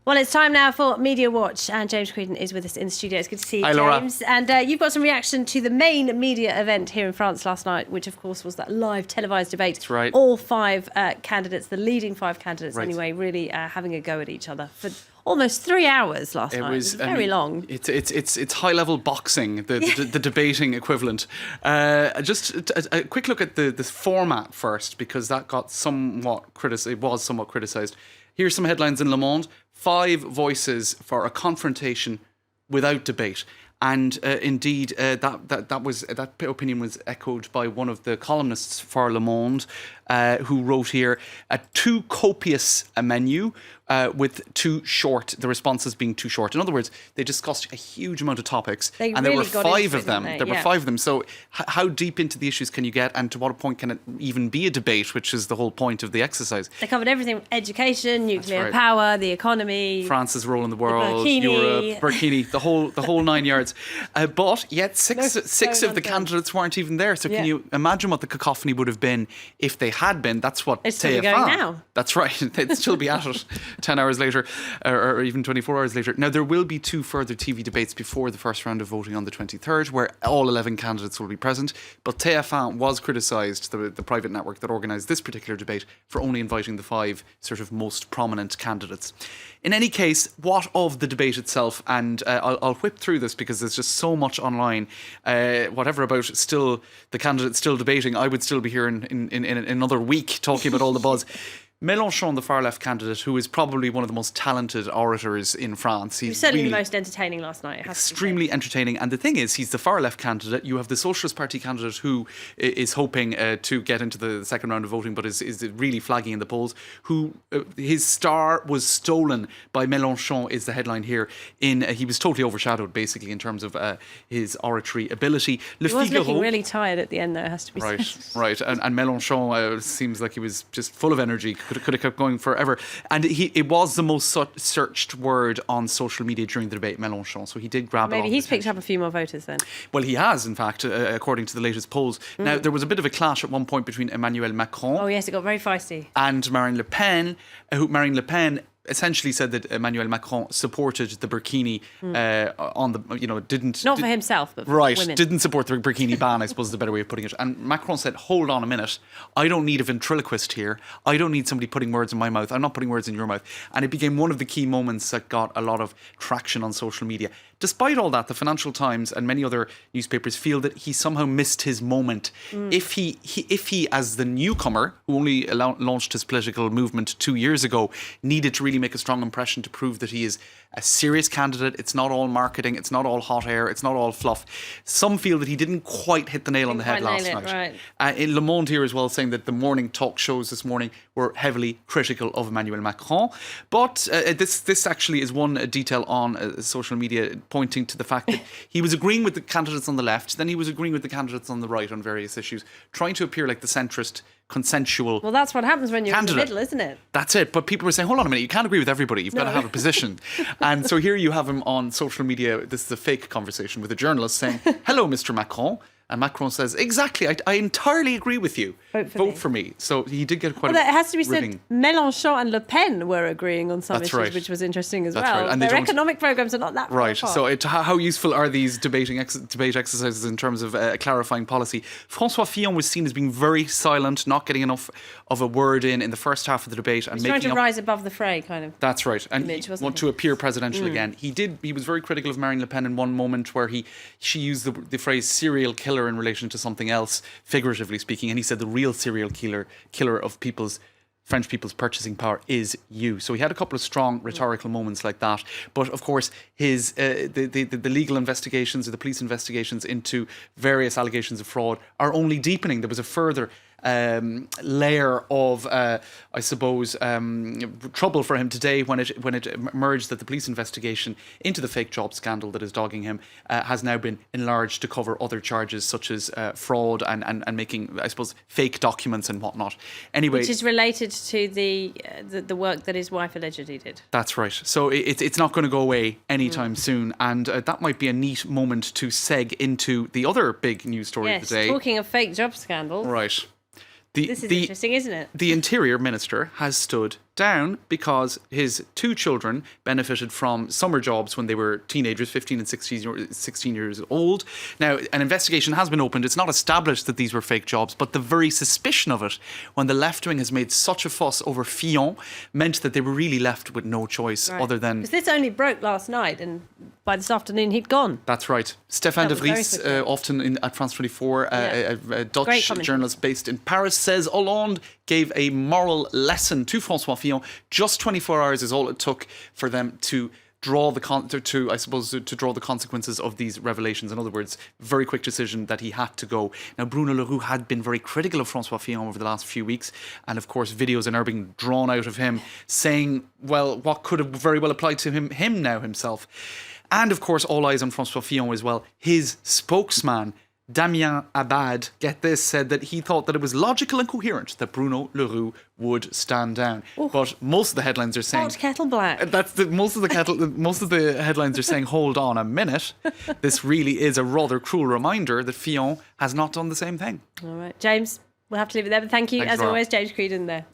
Well, it's time now for Media Watch, and James Creedon is with us in the studio. It's good to see you, Hi, Laura. James. And you've got some reaction to the main media event here in France last night, which, of course, was that live televised debate. That's right. All five candidates, the leading five candidates Right. anyway, really having a go at each other for almost 3 hours last night. It was very long. It's high level boxing, the debating equivalent. Just a quick look at the format first, because that got somewhat criticised. It was somewhat criticised. Here's some headlines in Le Monde: 5 voices for a confrontation without debate. And indeed, that opinion was echoed by one of the columnists for Le Monde, who wrote here, a too copious a menu with too short, the responses being too short. In other words, they discussed a huge amount of topics, and there were 5 of them. There were 5 of them. So how deep into the issues can you get, and to what point can it even be a debate, which is the whole point of the exercise? They covered everything: education, nuclear power, the economy, France's role in the world, Burkini. Europe, Burkini, the whole 9 yards. But yet six of the candidates weren't even there. So can you imagine what the cacophony would have been if they had been? That's what it's still going now. That's right. They'd still be at it 10 hours later, or even 24 hours later. Now, there will be 2 further TV debates before the first round of voting on the 23rd, where all 11 candidates will be present. But TF1 was criticised, the private network that organised this particular debate, for only inviting the 5 sort of most prominent candidates. In any case, what of the debate itself? And I'll whip through this because there's just so much online. Whatever about still the candidates still debating, I would still be here in another week talking about all the buzz. Mélenchon, the far-left candidate, who is probably one of the most talented orators in France. He was certainly the most entertaining last night. Extremely entertaining. And the thing is, he's the far-left candidate. You have the Socialist Party candidate who is hoping to get into the second round of voting, but is really flagging in the polls, who his star was stolen by Mélenchon, is the headline here. He was totally overshadowed, basically, in terms of his oratory ability. He was looking really tired at the end, though, it has to be said. Right. And Mélenchon seems like he was just full of energy. Could have kept going forever. And it was the most searched word on social media during the debate, Mélenchon. So he did grab Maybe he's picked up a few more voters then. Well, he has, in fact, according to the latest polls. Now, there was a bit of a clash at one point between Emmanuel Macron. Oh, yes, it got very feisty. And Marine Le Pen, Marine Le Pen essentially said that Emmanuel Macron supported the burkini on the, didn't... Not for himself, but for women. Didn't support the burkini ban, I suppose is the better way of putting it. And Macron said, hold on a minute, I don't need a ventriloquist here. I don't need somebody putting words in my mouth. I'm not putting words in your mouth. And it became one of the key moments that got a lot of traction on social media. Despite all that, the Financial Times and many other newspapers feel that he somehow missed his moment. If he, as the newcomer, who only launched his political movement 2 years ago, needed to really make a strong impression to prove that he is a serious candidate. It's not all marketing. It's not all hot air. It's not all fluff. Some feel that he didn't quite hit the nail on the head last night. Right. In Le Monde here as well, saying that the morning talk shows this morning were heavily critical of Emmanuel Macron. But this actually is one detail on social media pointing to the fact that he was agreeing with the candidates on the left, then he was agreeing with the candidates on the right on various issues, trying to appear like the centrist, consensual. Well, that's what happens when you're in the middle, isn't it? That's it. But people were saying, hold on a minute, you can't agree with everybody. You've got to have a position. And so here you have him on social media. This is a fake conversation with a journalist saying, hello, Mr. Macron. And Macron says, exactly, I entirely agree with you. Vote for me. So he did get quite a... Well, it has to be said, Mélenchon and Le Pen were agreeing on some issues, which was interesting as well. Right. And their economic programmes are not that far apart. So how useful are these debate exercises in terms of clarifying policy? François Fillon was seen as being very silent, not getting enough of a word in the first half of the debate. And trying to rise above the fray, kind of. That's right. And he wanted to appear presidential again. He was very critical of Marine Le Pen in one moment where she used the phrase serial killer in relation to something else, figuratively speaking, and he said the real serial killer of French people's purchasing power is you. So he had a couple of strong rhetorical moments like that. But of course, his the legal investigations or the police investigations into various allegations of fraud are only deepening. There was a further layer of, I suppose, trouble for him today when it emerged that the police investigation into the fake job scandal that is dogging him has now been enlarged to cover other charges such as fraud and making, I suppose, fake documents and whatnot. Anyway, which is related to the work that his wife allegedly did. That's right. So it's not going to go away anytime soon, and that might be a neat moment to seg into the other big news story of the day. Talking of fake job scandals. Right. This is interesting, isn't it? The Interior Minister has stood down because his two children benefited from summer jobs when they were teenagers, 15 and 16 years old. Now, an investigation has been opened. It's not established that these were fake jobs, but the very suspicion of it, when the left wing has made such a fuss over Fillon, meant that they were really left with no choice other than... Because this only broke last night, and by this afternoon he'd gone. That's right. Stéphane de That was very Vries, quickly. often at France 24, a Dutch commentator. journalist based in Paris, says Hollande gave a moral lesson to François Fillon. Just 24 hours is all it took for them to draw the to draw the consequences of these revelations. In other words, very quick decision that he had to go. Now, Bruno Leroux had been very critical of François Fillon over the last few weeks, and of course videos are being drawn out of him saying, well, what could have very well applied to him now himself. And of course, all eyes on François Fillon as well. His spokesman, Damien Abad, get this, said that he thought that it was logical and coherent that Bruno Leroux would stand down. Ooh. But most of the headlines are saying... Hot kettle black. Most of the headlines are saying, hold on a minute. This really is a rather cruel reminder that Fillon has not done the same thing. All right, James, we'll have to leave it there. But thank you, Thanks, as Laura. always, James Creedon there.